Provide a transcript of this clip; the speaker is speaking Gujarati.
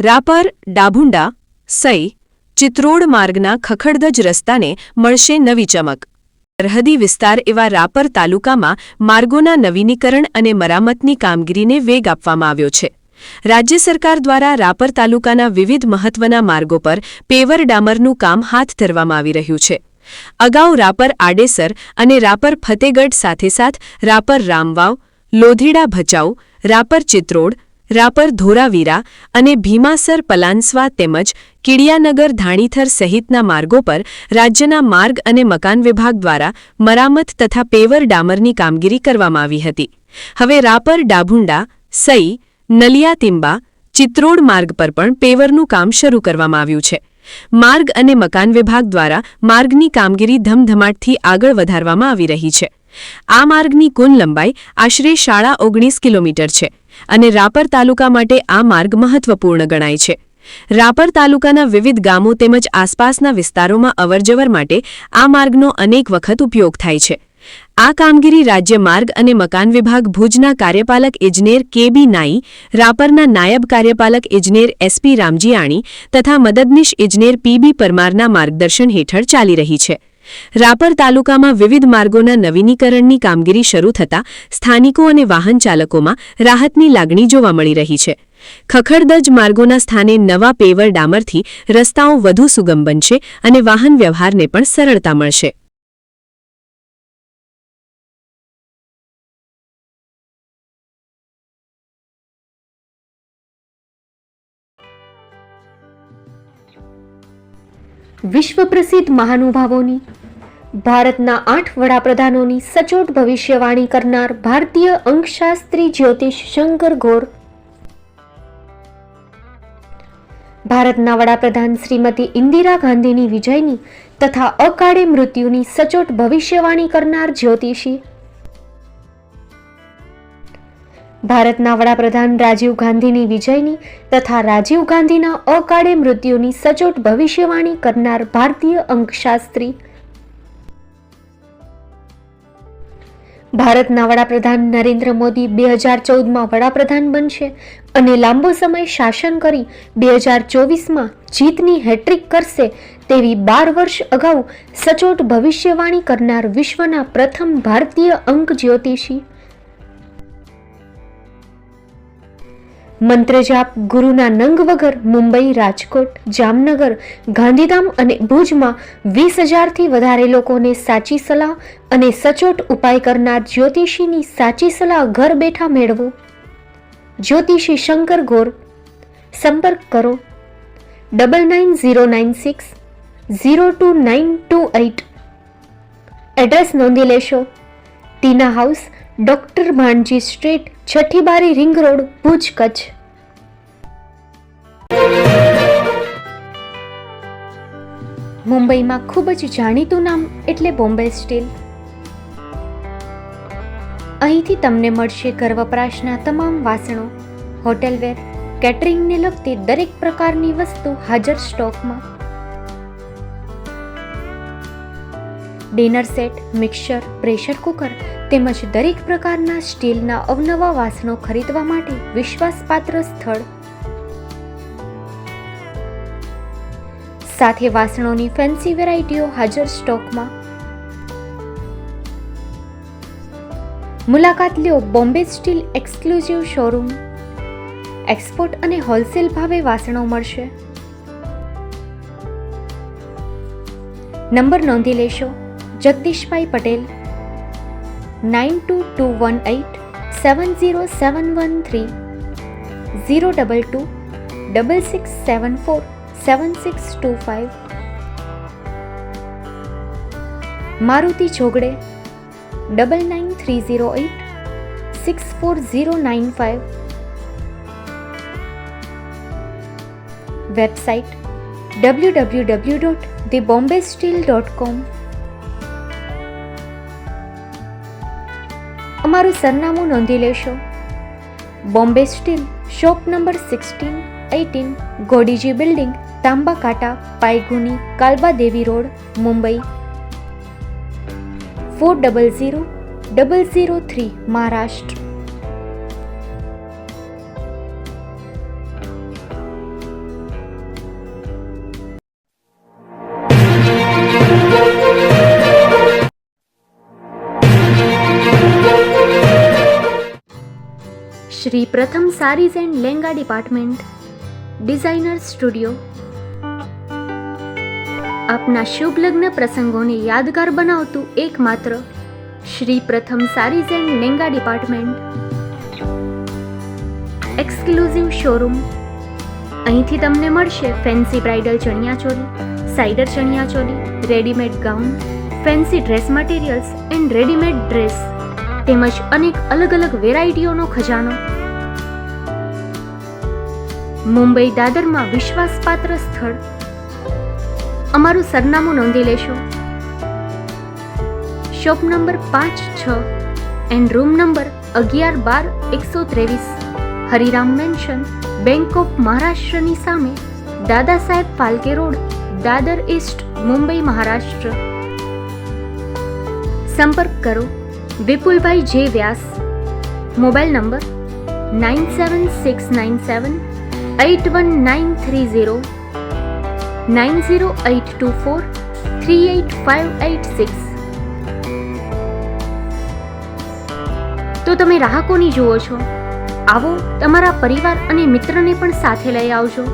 રાપર ડાભુંડા સઈ ચિત્રોડ માર્ગના ખખડધજ રસ્તાને મળશે નવી ચમક. સરહદી વિસ્તાર એવા રાપર તાલુકામાં માર્ગોના નવીનીકરણ અને મરામતની કામગીરીને વેગ આપવામાં આવ્યો છે. રાજ્ય સરકાર દ્વારા રાપર તાલુકાના વિવિધ મહત્વના માર્ગો પર પેવર ડામરનું કામ હાથ ધરવામાં આવી રહ્યું છે. અગાઉ રાપર આડેસર અને રાપર ફતેગઢ સાથેસાથ રાપર રામવાવ, લોધીડા ભચાઉ, રાપર ચિત્રોડ, રાપર ધોરાવીરા અને ભીમાસર પલાનસ્વા તેમજ કીડિયાનગર ધાણીથર સહિતના માર્ગો પર રાજ્યના માર્ગ અને મકાન વિભાગ દ્વારા મરામત તથા પેવર ડામરની કામગીરી કરવામાં આવી હતી. હવે રાપર ડાભુંડા, સઈ, નલિયા તિંબા, ચિત્રોડ માર્ગ પર પણ પેવરનું કામ શરૂ કરવામાં આવ્યું છે. માર્ગ અને મકાન વિભાગ દ્વારા માર્ગની કામગીરી ધમધમાટથી આગળ વધારવામાં આવી રહી છે. આ માર્ગની કુલ લંબાઈ આશરે 19.5 કિલોમીટર છે અને રાપર તાલુકા માટે આ માર્ગ મહત્વપૂર્ણ ગણાય છે. રાપર તાલુકાના વિવિધ ગામો તેમજ આસપાસના વિસ્તારોમાં અવરજવર માટે આ માર્ગનો અનેક વખત ઉપયોગ થાય છે. આ કામગીરી રાજ્ય માર્ગ અને મકાન વિભાગ ભુજના કાર્યપાલક ઇજનેર કે.બી. નાઈ, રાપરના નાયબ કાર્યપાલક ઇજનેર એસ.પી. રામજીયાણી તથા મદદનીશ ઇજનેર પી.બી. પરમારના માર્ગદર્શન હેઠળ ચાલી રહી છે. રાપર તાલુકામાં વિવિધ માર્ગોના નવીનીકરણની કામગીરી શરૂ થતાં સ્થાનિકો અને વાહન ચાલકોમાં રાહતની લાગણી જોવા મળી રહી છે. ખખડધજ માર્ગોના સ્થાને નવા પેવર ડામરથી રસ્તાઓ વધુ સુગમ બનશે અને વાહન વ્યવહારને પણ સરળતા મળશે. વિશ્વ પ્રસિદ્ધ મહાનુભાવોની, ભારતના 8 વડાપ્રધાનોની સચોટ ભવિષ્યવાણી કરનાર ભારતીય અંકશાસ્ત્રી જ્યોતિષ શંકર ગોર, ભારતના વડાપ્રધાન શ્રીમતી ઇન્દિરા ગાંધીની વિજયની તથા અકાળે મૃત્યુની સચોટ ભવિષ્યવાણી કરનાર જ્યોતિષી, ભારતના વડાપ્રધાન રાજીવ ગાંધીની વિજયની તથા રાજીવ ગાંધીના અકાળે મૃત્યુની સચોટ ભવિષ્યવાણી કરનાર ભારતીય અંકશાસ્ત્રી, ભારતના વડાપ્રધાન નરેન્દ્ર મોદી 2014માં વડાપ્રધાન બનશે અને લાંબો સમય શાસન કરી 2024માં જીતની હેટ્રિક કરશે તેવી 12 વર્ષ અગાઉ સચોટ ભવિષ્યવાણી કરનાર વિશ્વના પ્રથમ ભારતીય અંક જ્યોતિષી, મંત્રજાપ ગુરુના નંગ વગર મુંબઈ, રાજકોટ, જામનગર, ગાંધીધામ અને ભુજમાં 20,000થી વધારે લોકોને સાચી સલાહ અને સચોટ ઉપાય કરનાર જ્યોતિષીની સાચી સલાહ ઘર બેઠા મેળવો. જ્યોતિષી શંકર ગોર. સંપર્ક કરો 9909602928. એડ્રેસ નોંધી લેશો. ટીના હાઉસ, ડોક્ટર ભાણજી સ્ટ્રીટ, છઠ્ઠી બારી, રિંગ રોડ, ભુજ, કચ્છ. મુંબઈમાં ખૂબ જ જાણીતું નામ એટલે બોમ્બે સ્ટીલ. અહીંથી તમને મળશે ઘર વપરાશના તમામ વાસણો, હોટેલવેર, કેટરિંગને લગતી દરેક પ્રકારની વસ્તુ હાજર સ્ટોકમાં. Dinner set, mixer, pressure cooker તેમજ દરેક પ્રકારના સ્ટીલના અવનવા વાસણો ખરીદવા માટે વિશ્વાસપાત્ર સ્થળ. સાથે વાસણોની ફેન્સી વેરાયટીઓ હાજર સ્ટોકમાં. મુલાકાત લ્યો Bombay steel exclusive showroom. Export અને હોલસેલ ભાવે વાસણો મળશે. નંબર નોંધી લેશો. જગદીશભાઈ પટેલ 9221870713 022 6674 7625. મારુતિ જોગડે 9930864095. Website www.thebombasteel.com. અમારું સરનામું નોંધી લેશો. Bombay steel, shop number 16-18, Godiji building, Tamba Kanta, Pydhonie, Kalbadevi road, Mumbai 400003, Maharashtra. Shri Pratham saris and lenga department, designer studio. આપના શુભ લગ્ન પ્રસંગોને યાદગાર બનાવતું એકમાત્ર Shri Pratham saris and lenga department, exclusive showroom. અહીંથી તમને મળશે fancy bridal chaniya choli, cider chaniya choli, readymade gown, fancy dress materials and readymade dress તેમજ અનેક અલગ અલગ વેરાયટીઓનો ખજાનો. મુંબઈ દાદરમાં વિશ્વાસપાત્ર સ્થળ. અમારું સરનામું નોંધી લેશો. Shop number 5-6 and room number 11-12-123, Hariram mansion, bank of મહારાષ્ટ્રની સામે, દાદા સાહેબ ફાલ્કે રોડ, દાદર ઈસ્ટ, મુંબઈ, મહારાષ્ટ્ર. સંપર્ક કરો વિપુલભાઈ જે વ્યાસ. Mobile number 9769781930, 9082438586. તો તમે રાહ કોની જુઓ છો? આવો, તમારા પરિવાર અને મિત્રને પણ સાથે લઈ આવજો.